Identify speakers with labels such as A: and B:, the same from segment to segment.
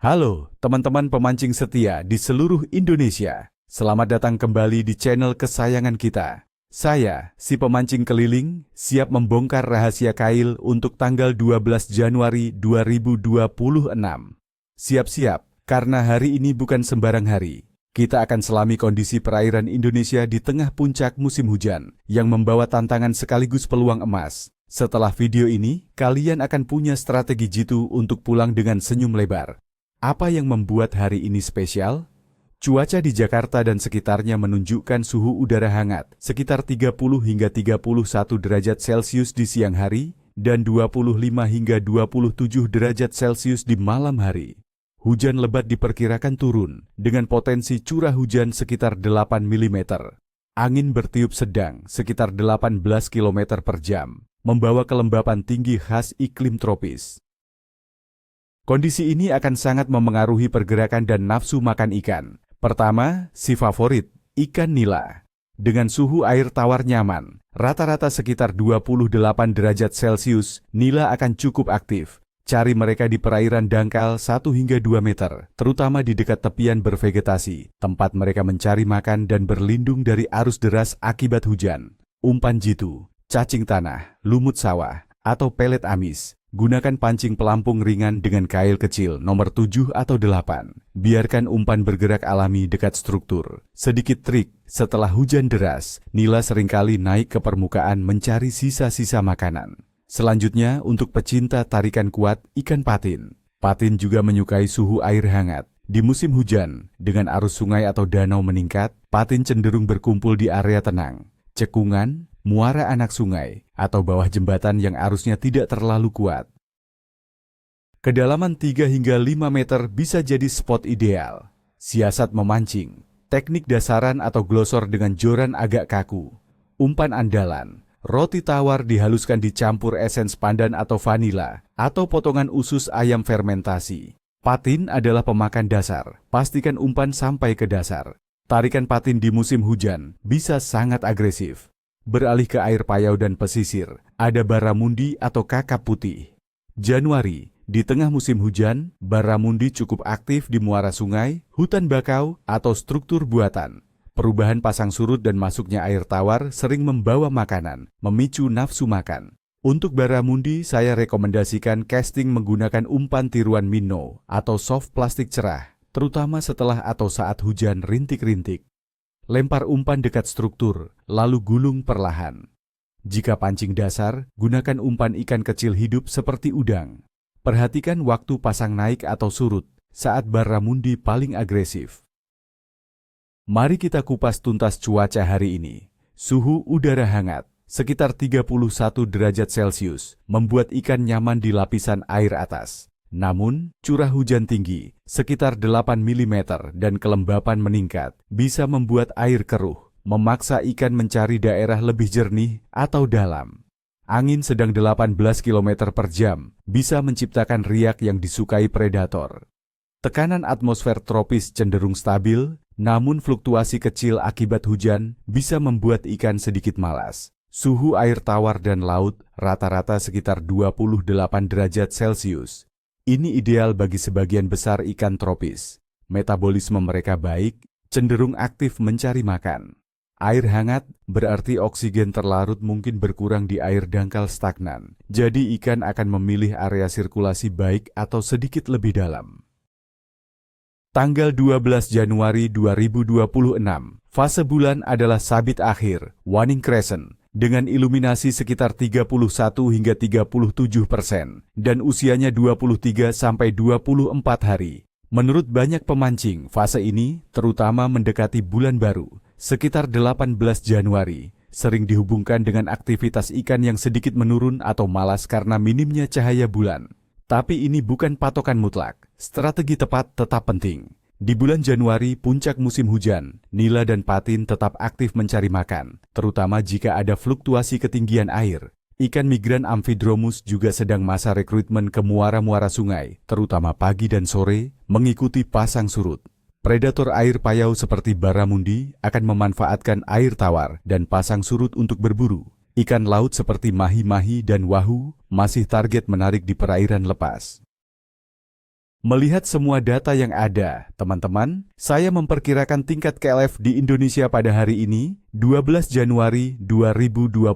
A: Halo, teman-teman pemancing setia di seluruh Indonesia. Selamat datang kembali di channel kesayangan kita. Saya, si pemancing keliling, siap membongkar rahasia kail untuk tanggal 12 Januari 2026. Siap-siap, karena hari ini bukan sembarang hari. Kita akan selami kondisi perairan Indonesia di tengah puncak musim hujan, yang membawa tantangan sekaligus peluang emas. Setelah video ini, kalian akan punya strategi jitu untuk pulang dengan senyum lebar. Apa yang membuat hari ini spesial? Cuaca di Jakarta dan sekitarnya menunjukkan suhu udara hangat, sekitar 30 hingga 31 derajat Celcius di siang hari, dan 25 hingga 27 derajat Celcius di malam hari. Hujan lebat diperkirakan turun, dengan potensi curah hujan sekitar 8 mm. Angin bertiup sedang, sekitar 18 km per jam, membawa kelembapan tinggi khas iklim tropis. Kondisi ini akan sangat memengaruhi pergerakan dan nafsu makan ikan. Pertama, si favorit, ikan nila. Dengan suhu air tawar nyaman, rata-rata sekitar 28 derajat Celcius, nila akan cukup aktif. Cari mereka di perairan dangkal 1 hingga 2 meter, terutama di dekat tepian bervegetasi, tempat mereka mencari makan dan berlindung dari arus deras akibat hujan. Umpan jitu, cacing tanah, lumut sawah, atau pelet amis. Gunakan pancing pelampung ringan dengan kail kecil nomor 7 atau 8. Biarkan umpan bergerak alami dekat struktur. Sedikit trik, setelah hujan deras, nila seringkali naik ke permukaan mencari sisa-sisa makanan. Selanjutnya, untuk pecinta tarikan kuat, ikan patin. Patin juga menyukai suhu air hangat. Di musim hujan, dengan arus sungai atau danau meningkat, patin cenderung berkumpul di area tenang. Cekungan, muara anak sungai, atau bawah jembatan yang arusnya tidak terlalu kuat. Kedalaman 3 hingga 5 meter bisa jadi spot ideal. Siasat memancing, teknik dasaran atau glosor dengan joran agak kaku. Umpan andalan, roti tawar dihaluskan dicampur esens pandan atau vanila, atau potongan usus ayam fermentasi. Patin adalah pemakan dasar, pastikan umpan sampai ke dasar. Tarikan patin di musim hujan bisa sangat agresif. Beralih ke air payau dan pesisir, ada baramundi atau kakap putih. Januari, di tengah musim hujan, baramundi cukup aktif di muara sungai, hutan bakau, atau struktur buatan. Perubahan pasang surut dan masuknya air tawar sering membawa makanan, memicu nafsu makan. Untuk baramundi, saya rekomendasikan casting menggunakan umpan tiruan minnow atau soft plastik cerah, terutama setelah atau saat hujan rintik-rintik. Lempar umpan dekat struktur, lalu gulung perlahan. Jika pancing dasar, gunakan umpan ikan kecil hidup seperti udang. Perhatikan waktu pasang naik atau surut, saat baramundi paling agresif. Mari kita kupas tuntas cuaca hari ini. Suhu udara hangat, sekitar 31 derajat Celcius, membuat ikan nyaman di lapisan air atas. Namun, curah hujan tinggi, sekitar 8 mm dan kelembapan meningkat, bisa membuat air keruh, memaksa ikan mencari daerah lebih jernih atau dalam. Angin sedang 18 km per jam, bisa menciptakan riak yang disukai predator. Tekanan atmosfer tropis cenderung stabil, namun fluktuasi kecil akibat hujan bisa membuat ikan sedikit malas. Suhu air tawar dan laut rata-rata sekitar 28 derajat Celcius. Ini ideal bagi sebagian besar ikan tropis. Metabolisme mereka baik, cenderung aktif mencari makan. Air hangat berarti oksigen terlarut mungkin berkurang di air dangkal stagnan. Jadi ikan akan memilih area sirkulasi baik atau sedikit lebih dalam. Tanggal 12 Januari 2026, fase bulan adalah sabit akhir, waning crescent, dengan iluminasi sekitar 31 hingga 37% dan usianya 23 sampai 24 hari. Menurut banyak pemancing, fase ini terutama mendekati bulan baru, sekitar 18 Januari, sering dihubungkan dengan aktivitas ikan yang sedikit menurun atau malas karena minimnya cahaya bulan. Tapi ini bukan patokan mutlak, strategi tepat tetap penting. Di bulan Januari, puncak musim hujan, nila dan patin tetap aktif mencari makan, terutama jika ada fluktuasi ketinggian air. Ikan migran Amphidromus juga sedang masa rekrutmen ke muara-muara sungai, terutama pagi dan sore, mengikuti pasang surut. Predator air payau seperti baramundi akan memanfaatkan air tawar dan pasang surut untuk berburu. Ikan laut seperti mahi-mahi dan wahoo masih target menarik di perairan lepas. Melihat semua data yang ada, teman-teman, saya memperkirakan tingkat KLF di Indonesia pada hari ini, 12 Januari 2026,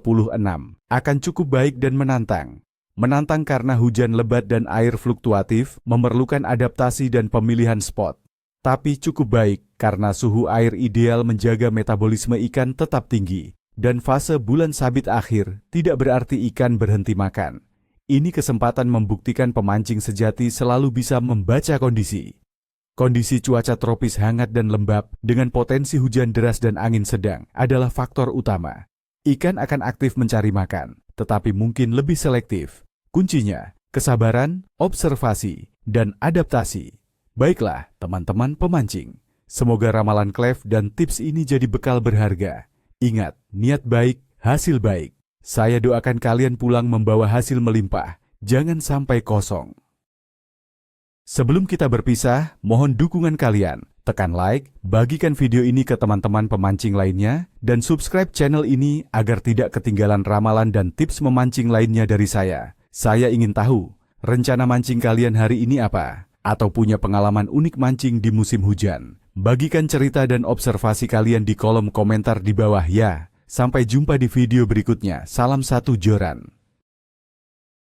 A: akan cukup baik dan menantang. Menantang karena hujan lebat dan air fluktuatif memerlukan adaptasi dan pemilihan spot. Tapi cukup baik karena suhu air ideal menjaga metabolisme ikan tetap tinggi. Dan fase bulan sabit akhir tidak berarti ikan berhenti makan. Ini kesempatan membuktikan pemancing sejati selalu bisa membaca kondisi. Kondisi cuaca tropis hangat dan lembab dengan potensi hujan deras dan angin sedang adalah faktor utama. Ikan akan aktif mencari makan, tetapi mungkin lebih selektif. Kuncinya, kesabaran, observasi, dan adaptasi. Baiklah, teman-teman pemancing. Semoga ramalan Cleve dan tips ini jadi bekal berharga. Ingat, niat baik, hasil baik. Saya doakan kalian pulang membawa hasil melimpah, jangan sampai kosong. Sebelum kita berpisah, mohon dukungan kalian. Tekan like, bagikan video ini ke teman-teman pemancing lainnya, dan subscribe channel ini agar tidak ketinggalan ramalan dan tips memancing lainnya dari saya. Saya ingin tahu, rencana mancing kalian hari ini apa? Atau punya pengalaman unik mancing di musim hujan? Bagikan cerita dan observasi kalian di kolom komentar di bawah ya. Sampai jumpa di video berikutnya. Salam satu joran.